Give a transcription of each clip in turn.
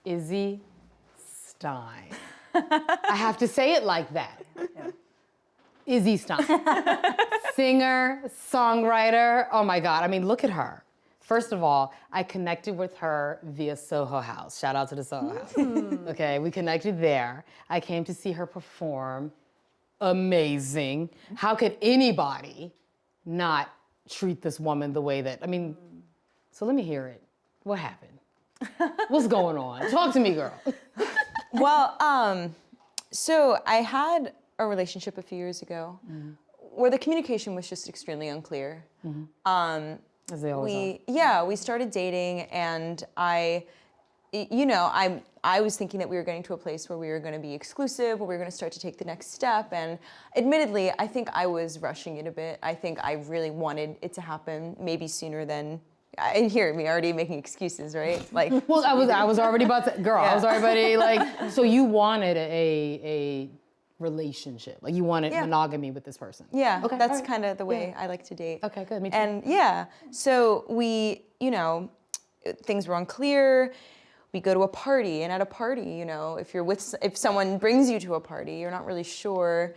Izzy Stein. I have to say it like that. Yeah. Izzy Stein. Singer, songwriter. Oh my God. I mean, look at her. First of all, I connected with her via Soho House. Shout out to the Soho House. Okay, we connected there. I came to see her perform. Amazing. How could anybody not treat this woman the way that, I mean, so let me hear it. What happened? What's going on? Talk to me, girl. Well, so I had a relationship a few years ago where the communication was just extremely unclear. As they always are. Yeah, we started dating, and I was thinking that we were getting to a place where we were going to be exclusive, where we were going to start to take the next step. And admittedly, I think I was rushing it a bit. I think I really wanted it to happen maybe sooner than. And hear me already making excuses, right? Like, Well, I was already about to, girl. Yeah. I was already like. So you wanted a relationship, like you wanted monogamy with this person. yeah, Okay. that's all right. kind of the way I like to date. Okay, good. Me too. And yeah, so we, things were unclear. We go to a party, and at a party, if someone brings you to a party, you're not really sure.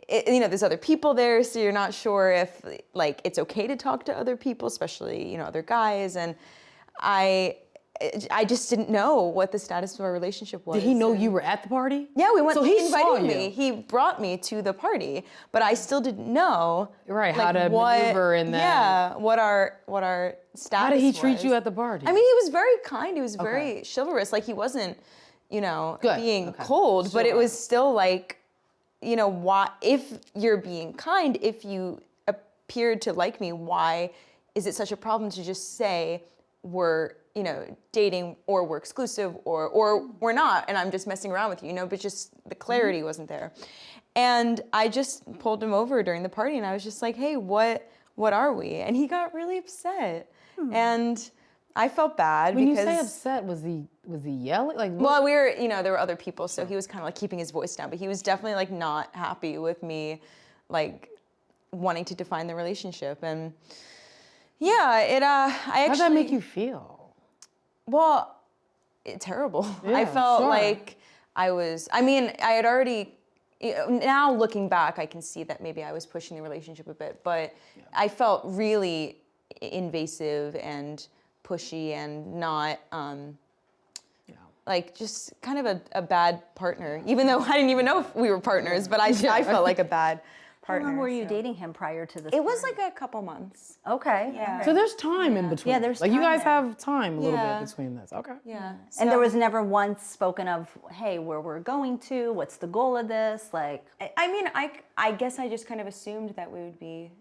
There's other people there, so you're not sure if like it's okay to talk to other people, especially other guys. And I just didn't know what the status of our relationship was. Did he know you were at the party? Yeah, we went. So he he saw invited you. me. He brought me to the party, but I still didn't know. Right, how to maneuver in that. Yeah, what our status. How did he treat was. you at the party? I mean, he was very kind. He was very chivalrous. Like he wasn't, Good. being Okay. cold, but it Sure. was still like, why? If you're being kind, if you appeared to like me, why is it such a problem to just say we're dating, or we're exclusive, or we're not, and I'm just messing around with you, but just the clarity wasn't there. And I just pulled him over during the party, and I was just like, hey, what are we? And he got really upset. And I felt bad when because you say upset, was he yelling? Like, what? well, we were, there were other people, so he was kind of like keeping his voice down, but he was definitely like not happy with me, like wanting to define the relationship. And yeah, How'd that make you feel? Well, terrible. Yeah, I felt sure. like I had already, now looking back, I can see that maybe I was pushing the relationship a bit, but I felt really invasive and pushy and not, like just kind of a bad partner, even though I didn't even know if we were partners, but I felt like a bad How partner. long were you dating him prior to this? It was like a couple months. Okay. Yeah. all right. So there's time in between. Yeah, there's like you time guys there. have time a little Yeah. bit between this. Okay. Yeah. And there was never once spoken of, hey, where we're going to, what's the goal of this? Like, I mean, I guess I just kind of assumed that we would be,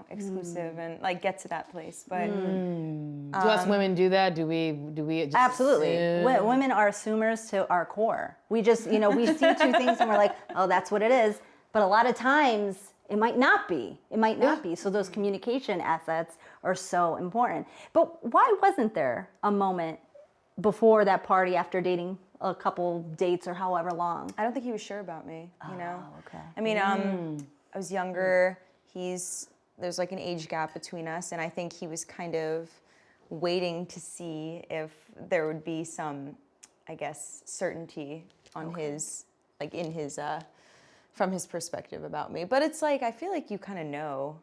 exclusive and like get to that place. But Do us women do that? Do we just absolutely. assume? Women are assumers to our core. We just, we see two things and we're like, oh, that's what it is. But a lot of times it might not be. It might not be. So those communication assets are so important. But why wasn't there a moment before that party after dating a couple dates or however long? I don't think he was sure about me, Oh, okay. I mean, I was younger. There's like an age gap between us, and I think he was kind of waiting to see if there would be some, I guess, certainty on his, like in his, from his perspective about me. But it's like, I feel like you kind of know,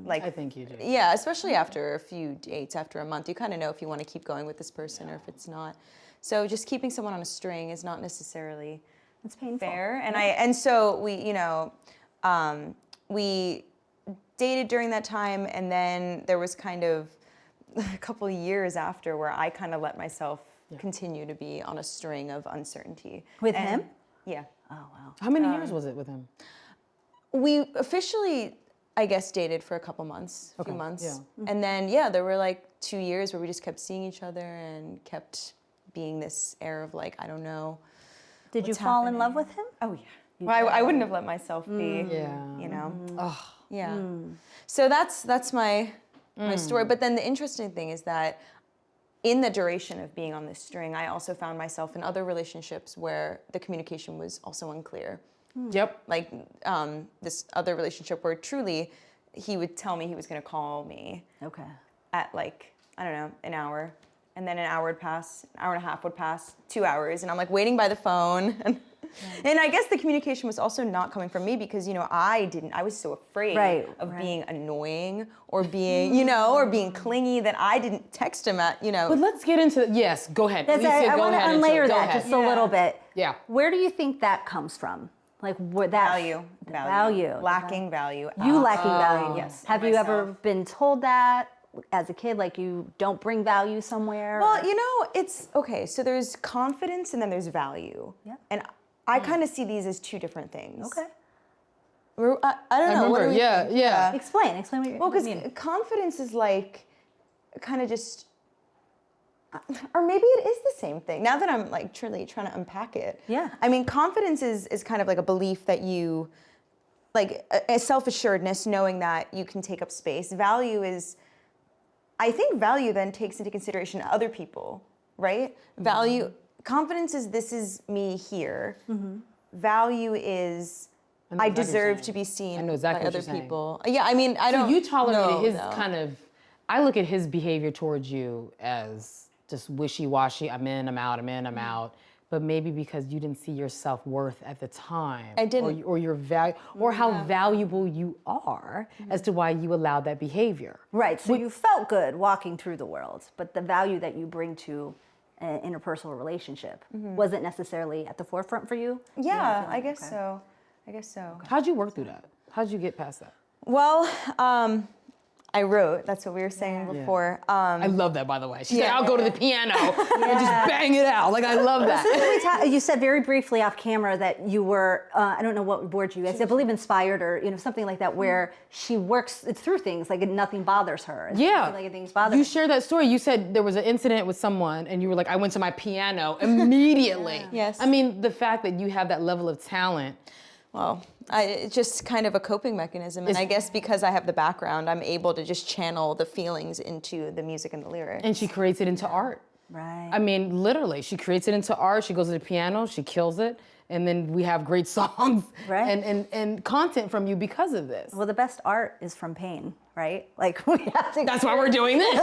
like, I think you do. yeah, especially after a few dates, after a month, you kind of know if you want to keep going with this person or if it's not. So just keeping someone on a string is not necessarily It's painful. fair. And so we, we dated during that time, and then there was kind of a couple of years after where I kind of let myself continue to be on a string of uncertainty. With And- him? Yeah. Oh, wow. How many years was it with him? We officially, I guess, dated for a couple months, a few Okay, months. yeah. And then, there were like 2 years where we just kept seeing each other and kept being this air of like, I don't know. Did you what's fall in love happening. with him? Oh, yeah. Well, I wouldn't have let myself be, Yeah. Oh, Yeah. So that's my story. But then the interesting thing is that in the duration of being on this string, I also found myself in other relationships where the communication was also unclear. yep. Like this other relationship where truly he would tell me he was going to call me Okay. at like, I don't know, an hour and then an hour would pass, an hour and a half would pass, 2 hours, and I'm like waiting by the phone. And I guess the communication was also not coming from me because, I was so afraid of being annoying or being, or being clingy that I didn't text him at. But let's get into, yes, go ahead. Lisa, I want to unlayer that just a little bit. Yeah. Where do you think that comes from? Like where that Value. Lacking value. You lacking value. Yes. Have you ever been told that as a kid, like you don't bring value somewhere? Well, it's okay. So there's confidence and then there's value. Yeah. And I kind of see these as two different things. Okay. I don't know. What do we think? Yeah. Explain what you Well, because mean. confidence is like kind of just, or maybe it is the same thing. Now that I'm like truly trying to unpack it. Yeah. I mean, confidence is kind of like a belief that you, like a self-assuredness, knowing that you can take up space. Value is, I think value then takes into consideration other people, right? Value, confidence is this is me here. Value is I deserve to be seen I know exactly by what other you're saying. people. Yeah, I mean, I don't So you tolerated know, his though. kind of, I look at his behavior towards you as just wishy-washy, I'm in, I'm out, I'm in, I'm out. But maybe because you didn't see your self-worth at the time. I didn't. Or your value, or how valuable you are as to why you allowed that behavior. Right. So you felt good walking through the world, but the value that you bring to an interpersonal relationship wasn't necessarily at the forefront for you? Yeah, I guess so. I guess so. How'd you work through that? How'd you get past that? Well, I wrote. That's what we were saying before. I love that, by the way. She's like, I'll go to the piano and just bang it out. Like, I love that. You said very briefly off camera that you were, I don't know what word you used, I believe inspired or something like that, where she works through things like nothing bothers her. Yeah. Like things bother You her. shared that story. You said there was an incident with someone and you were like, I went to my piano immediately. Yes. I mean, the fact that you have that level of talent. Well, it's just kind of a coping mechanism. And I guess because I have the background, I'm able to just channel the feelings into the music and the lyrics. And she creates it into art. Right. I mean, literally, she creates it into art. She goes to the piano, she kills it. And then we have great songs Right. and content from you because of this. Well, the best art is from pain, right? Like we have to. That's why we're doing this.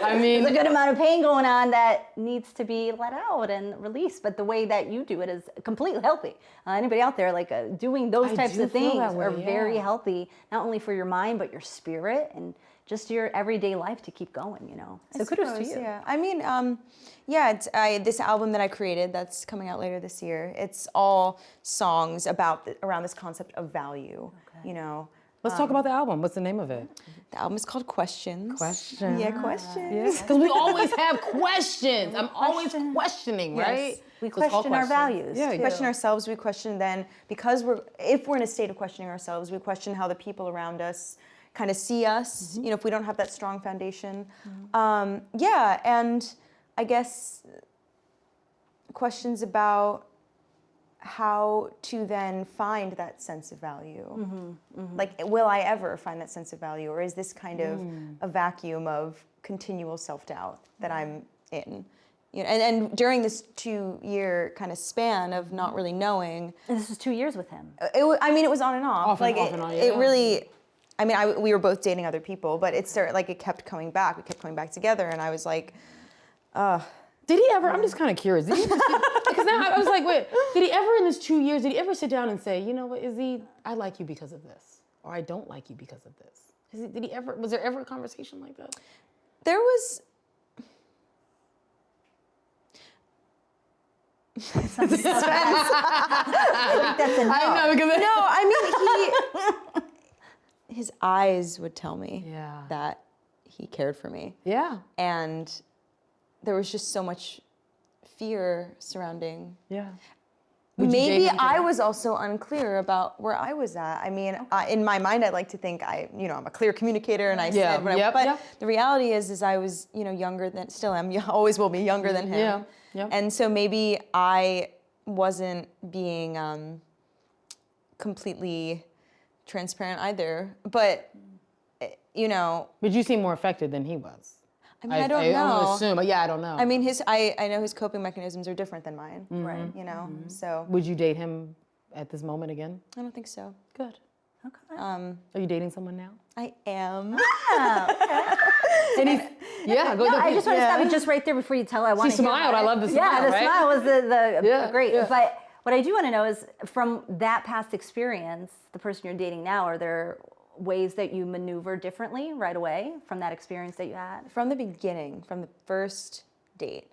I mean, There's a good amount of pain going on that needs to be let out and released. But the way that you do it is completely healthy. Anybody out there doing those I types do of feel things that way, are very yeah. healthy, not only for your mind but your spirit and just your everyday life to keep going. So kudos to you. Yeah, I mean, this album that I created that's coming out later this year. It's all songs around this concept of value. let's talk about the album. What's the name of it? The album is called Questions. Questions. Yeah, questions. Because we always have questions. I'm always questioning, right? We So it's called question our questions. values. Yeah, We question ourselves. We question then because if we're in a state of questioning ourselves, we question how the people around us kind of see us. If we don't have that strong foundation. And I guess questions about how to then find that sense of value. Like, will I ever find that sense of value, or is this kind of a vacuum of continual self-doubt that I'm in? And during this 2-year kind of span of not really knowing, And this was 2 years with him. it was on and off. Off and like off and on, it yeah. really. I mean, we were both dating other people, but it started it kept coming back. We kept coming back together, and I was like, Did he ever, I'm just kind of curious, because now I was like, wait, did he ever in this 2 years, did he ever sit down and say, you know what, Izzy, I like you because of this, or I don't like you because of this? Was there ever a conversation like that? there was. I think that's a no. I know, because No, I mean, his eyes would tell me Yeah. that he cared for me. Yeah, And there was just so much fear surrounding. yeah. Maybe I was also unclear about where I was at. I mean, in my mind, I like to think I'm a clear communicator, and I Yeah, said, yep, but yep. the reality is I was, younger than, still am, always will be younger than him. Yeah, yep. And so maybe I wasn't being completely transparent either. But, But you seem more affected than he was. I mean, I don't know. I would assume, but yeah, I don't know. I mean, I know his coping mechanisms are different than mine. Right. So Would you date him at this moment again? I don't think so. Good. Okay. Are you dating someone now? I am. And he's, yeah, go No, ahead. I just want to stop you just right there before you tell. I want She to hear smiled. about I it. love the Yeah, smile, the right? smile was the Yeah, great. yeah. But what I do want to know is, from that past experience, the person you're dating now, are there ways that you maneuver differently right away from that experience that you had? From the beginning, from the first date,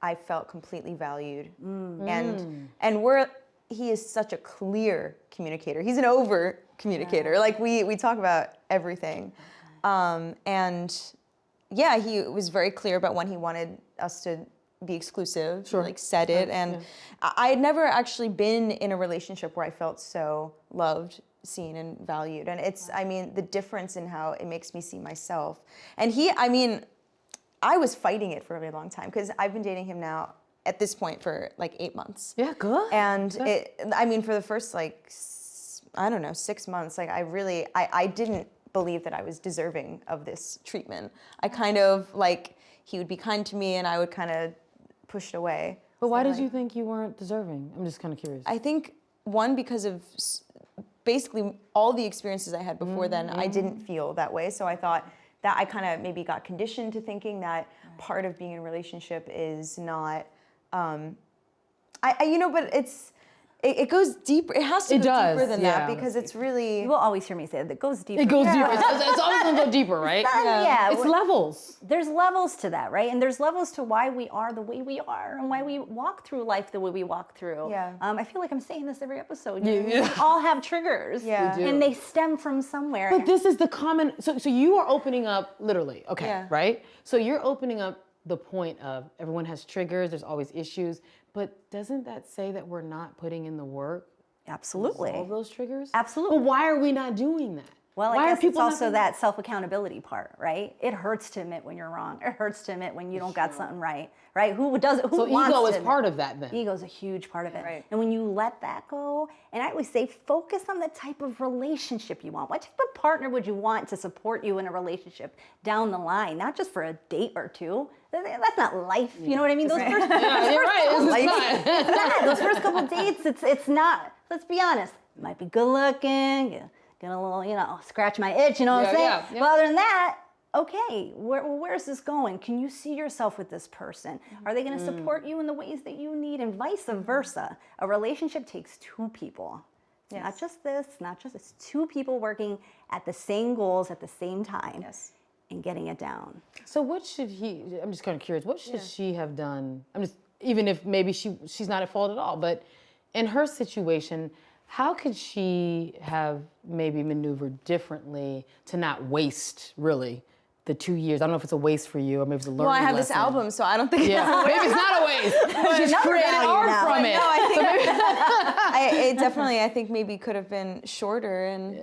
I felt completely valued, and he is such a clear communicator. He's an over communicator. Like we talk about everything, and yeah, he was very clear about when he wanted us to be exclusive. Sure. Like said it, and I had never actually been in a relationship where I felt so loved, seen, and valued. And it's, I mean, the difference in how it makes me see myself. And I was fighting it for a really long time because I've been dating him now at this point for like 8 months. Yeah, good. And Good. for the first like, I don't know, 6 months, like I didn't believe that I was deserving of this treatment. I kind of like, he would be kind to me and I would kind of push it away. But why did you think you weren't deserving? I'm just kind of curious. I think one, because of basically all the experiences I had before then, I didn't feel that way. So I thought that I kind of maybe got conditioned to thinking that part of being in a relationship is not, but it goes deeper. It has to go does, deeper than yeah. that because it's really. You will always hear me say that goes deeper. It goes deeper. It's always going to go deeper, right? Yeah, It's levels. there's levels to that, right? And there's levels to why we are the way we are and why we walk through life the way we walk through. Yeah. I feel like I'm saying this every episode. Yeah, We yeah. all have triggers. Yeah. We do. And they stem from somewhere. But this is the common, so you are opening up literally, okay, Yeah. right? So you're opening up the point of everyone has triggers, there's always issues, but doesn't that say that we're not putting in the work? Absolutely. All those triggers? Absolutely. But why are we not doing that? Well, why I are guess it's not also doing that self-accountability part, right? It hurts to admit when you're wrong. It hurts to admit when you don't got something right? Who does it? Who So wants ego to is admit? part of that then. Ego is a huge part of it. Right. And when you let that go, and I always say, focus on the type of relationship you want. What type of partner would you want to support you in a relationship down the line? Not just for a date or two. That's not life. You know what I mean? Those first, Yeah, you're right. It's not. it's not. Those first couple dates, it's not. Let's be honest. Might be good looking, get a little, scratch my itch, you know what I'm saying? Yeah, yeah. But other than that, okay, where's this going? Can you see yourself with this person? Are they going to support you in the ways that you need, and vice versa? A relationship takes two people. Yes. Not just this, it's two people working at the same goals at the same time. Yes. And getting it down. So what should I'm just kind of curious, what should she have done? Even if maybe she's not at fault at all, but in her situation, how could she have maybe maneuvered differently to not waste really the 2 years? I don't know if it's a waste for you or maybe it's a learning Well, I have this lesson. album, so I don't think Yeah, maybe it's not a waste. She's another created value art now. from it. No, I think it definitely. I think maybe could have been shorter, and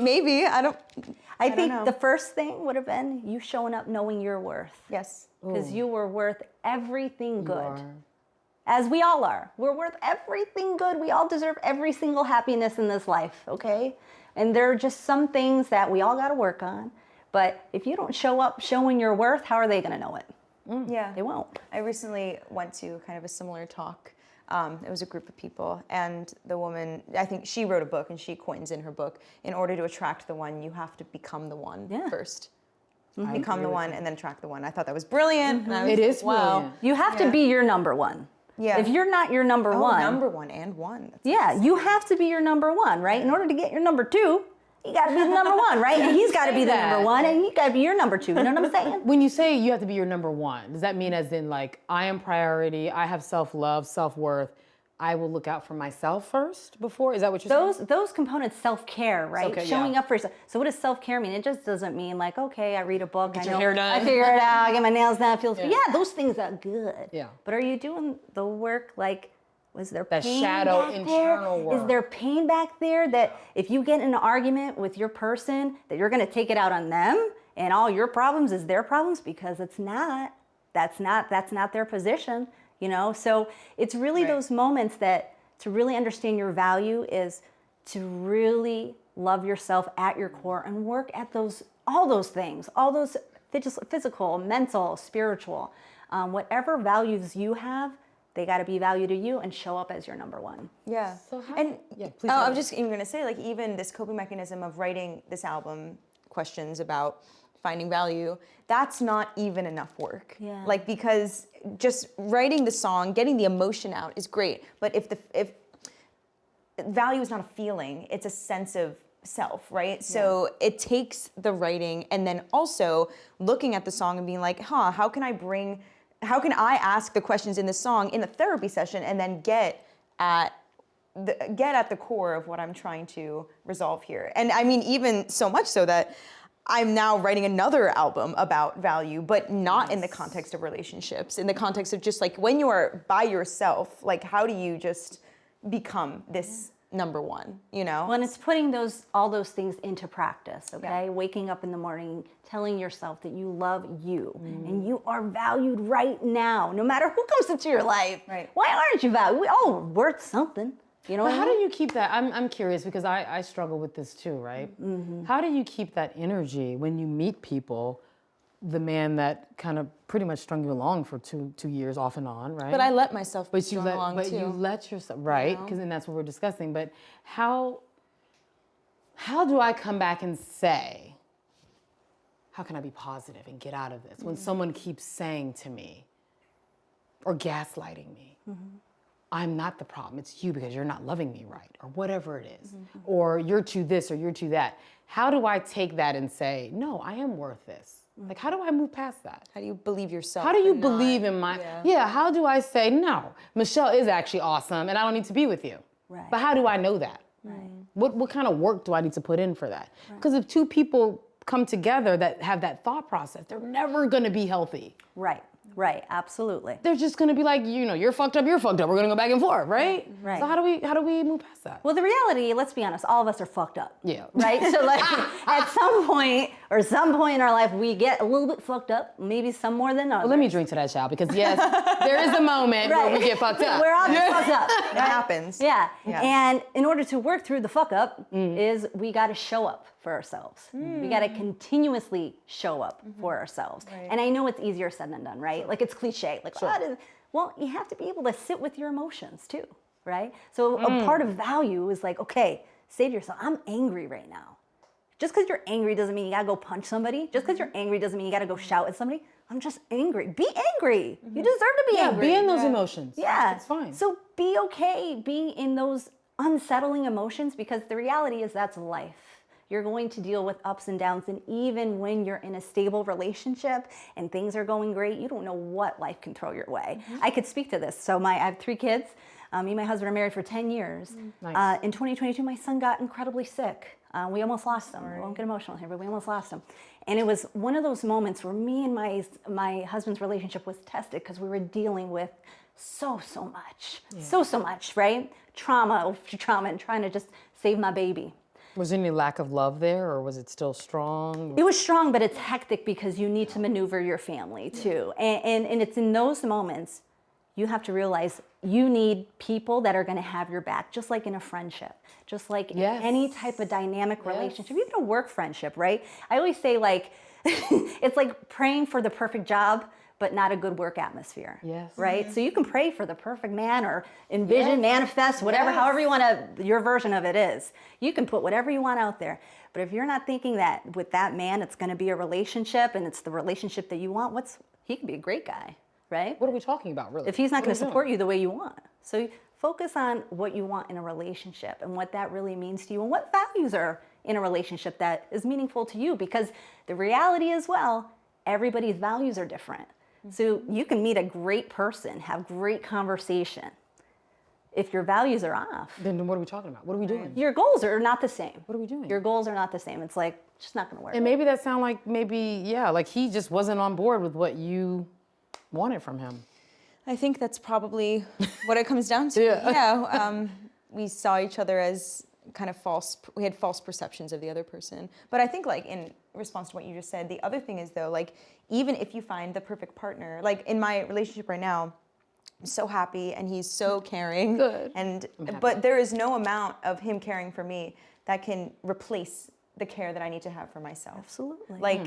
maybe I don't. I think know. the first thing would have been you showing up knowing your worth. Yes. Because you were worth everything good. are. As we all are. We're worth everything good. We all deserve every single happiness in this life, okay? And there are just some things that we all got to work on. But if you don't show up showing your worth, how are they going to know it? Yeah. They won't. I recently went to kind of a similar talk. It was a group of people, and the woman, I think she wrote a book, and she coins in her book, in order to attract the one, you have to become the one first. Become the one and then attract the one. I thought that was brilliant. And I was It like, is wow. brilliant. You have to be your number one. Yeah. If you're not your number one. Number one and one. That's Yeah, you have to be your number one, right? In order to get your number two, you got to be the number one, right? And he's got to be the that. number one, and you got to be your number two. You know what I'm saying? When you say you have to be your number one, does that mean as in like, I am priority, I have self-love, self-worth, I will look out for myself first before? Is that what you're saying? Those components, self-care, right? Self-care, Showing yeah. up for yourself. So what does self-care mean? It just doesn't mean like, okay, I read a book, Get I your know, hair done. I figure it out, I get my nails done, it feels good. Yeah. Yeah, those things are good. Yeah. But are you doing the work like, was there That pain shadow back internal there? work. Is there pain back there that if you get in an argument with your person, that you're gonna take it out on them and all your problems is their problems? Because it's not. That's not their position, you know? So it's really those moments that to really understand your value is to really love yourself at your core and work at all those things, all those physical, mental, spiritual, whatever values you have, They got to be value to you and show up as your number one. Yeah. So how, And yeah, please. I'm just even going to say, like, even this coping mechanism of writing this album, questions about finding value, that's not even enough work. Yeah. Like, because just writing the song, getting the emotion out is great, but if value is not a feeling, it's a sense of self, right? So it takes the writing and then also looking at the song and being like, how can I ask the questions in the song in a therapy session and then get at the core of what I'm trying to resolve here. And I mean, even so much so that I'm now writing another album about value, but not in the context of relationships, in the context of just like when you are by yourself, like how do you just become this number one, you know? Well, and it's putting all those things into practice, okay? Yeah. Waking up in the morning, telling yourself that you love you and you are valued right now, no matter who comes into your life. Right. Why aren't you valued? We all worth something. You know But how do you keep that? I'm curious because I struggle with this too, right? How do you keep that energy when you meet people, the man that kind of pretty much strung you along for two years off and on, right? But I let myself be But strung along too. you let yourself, right? Because then that's what we're discussing. But how do I come back and say, how can I be positive and get out of this when someone keeps saying to me or gaslighting me, I'm not the problem, it's you because you're not loving me right, or whatever it is, or you're too this or you're too that. How do I take that and say, no, I am worth this? Like, how do I move past that? How do you believe yourself? How do you believe in my, how do I say, no, Michelle is actually awesome and I don't need to be with you. Right. But how do I know that? Right. What kind of work do I need to put in for that? Because if two people come together that have that thought process, they're never gonna be healthy. Right, absolutely. They're just gonna be like, you're fucked up, we're gonna go back and forth, right? Right. So how do we move past that? Well, the reality, let's be honest, all of us are fucked up. Yeah. Right? So like at some point in our life, we get a little bit fucked up, maybe some more than others. Well, let me drink to that, child, because yes, there is a moment where we get fucked up. We're all just fucked up. It happens. Yeah. Yeah. And in order to work through the fuck up is we got to show up for ourselves. We got to continuously show up for ourselves. Right. And I know it's easier said than done, right? Like it's cliche. Like, well, you have to be able to sit with your emotions too, right? So a part of value is like, okay, say to yourself, I'm angry right now. Just because you're angry doesn't mean you got to go punch somebody. Just because you're angry doesn't mean you got to go shout at somebody. I'm just angry. Be angry. You deserve to be angry. Be in those emotions. Yeah. It's fine. So be okay being in those unsettling emotions because the reality is that's life. You're going to deal with ups and downs, and even when you're in a stable relationship and things are going great, you don't know what life can throw your way. I could speak to this. So I have 3 kids. Me and my husband are married for 10 years. Nice. In 2022, my son got incredibly sick. We almost lost him. I won't get emotional here, but we almost lost him. And it was one of those moments where me and my husband's relationship was tested because we were dealing with so much, so much, right? Trauma, and trying to just save my baby. Was there any lack of love there, or was it still strong? It was strong, but it's hectic because you need to maneuver your family too. And it's in those moments you have to realize you need people that are going to have your back, just like in a friendship, just like in any type of dynamic relationship, even a work friendship, right? I always say like, it's like praying for the perfect job, but not a good work atmosphere. Yes. Right? So you can pray for the perfect man or envision, manifest, whatever, however you want to, your version of it is. You can put whatever you want out there. But if you're not thinking that with that man, it's going to be a relationship and it's the relationship that you want, he could be a great guy, right? What are we talking about, really? If he's not going to support you the way you want. So focus on what you want in a relationship and what that really means to you and what values are in a relationship that is meaningful to you. Because the reality is, everybody's values are different. So you can meet a great person, have great conversation. If your values are off, then what are we talking about? What are we doing? your goals are not the same. What are we doing? Your goals are not the same. It's like, just not going to work. And maybe that sound like like he just wasn't on board with what you wanted from him. I think that's probably what it comes down to. We saw each other as kind of we had false perceptions of the other person. But I think like in response to what you just said, the other thing is though, like even if you find the perfect partner, like in my relationship right now, I'm so happy and he's so caring. Good. But there is no amount of him caring for me that can replace the care that I need to have for myself. Absolutely. Like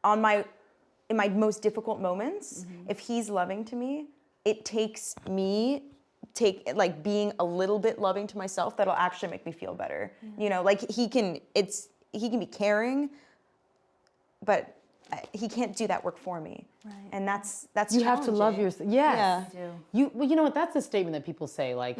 in my most difficult moments, if he's loving to me, it takes me being a little bit loving to myself that'll actually make me feel better. You know, like he can be caring, but he can't do that work for me. Right. And that's You have to love challenging. yourself. Yes. Yeah. You know what? That's a statement that people say, like,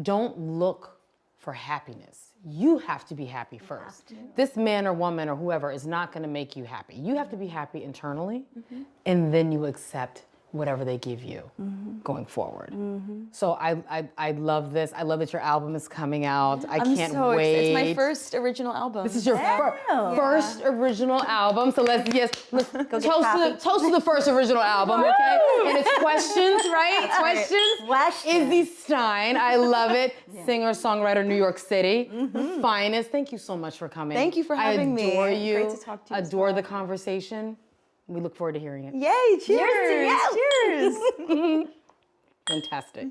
don't look for happiness. You have to be happy first. This man or woman or whoever is not going to make you happy. You have to be happy internally, and then you accept whatever they give you going forward. So I love this. I love that your album is coming out. I'm can't so wait. excited. It's my first original album. This is your first original album. So let's toast to the first original album, okay? And it's questions, right? Questions. Izze Stein, I love it. Singer, songwriter, New York City. The finest. Thank you so much for coming. Thank you for having me. I adore you. Great to talk to you as Adore well. the conversation. We look forward to hearing it. Yay, cheers. Cheers. Fantastic.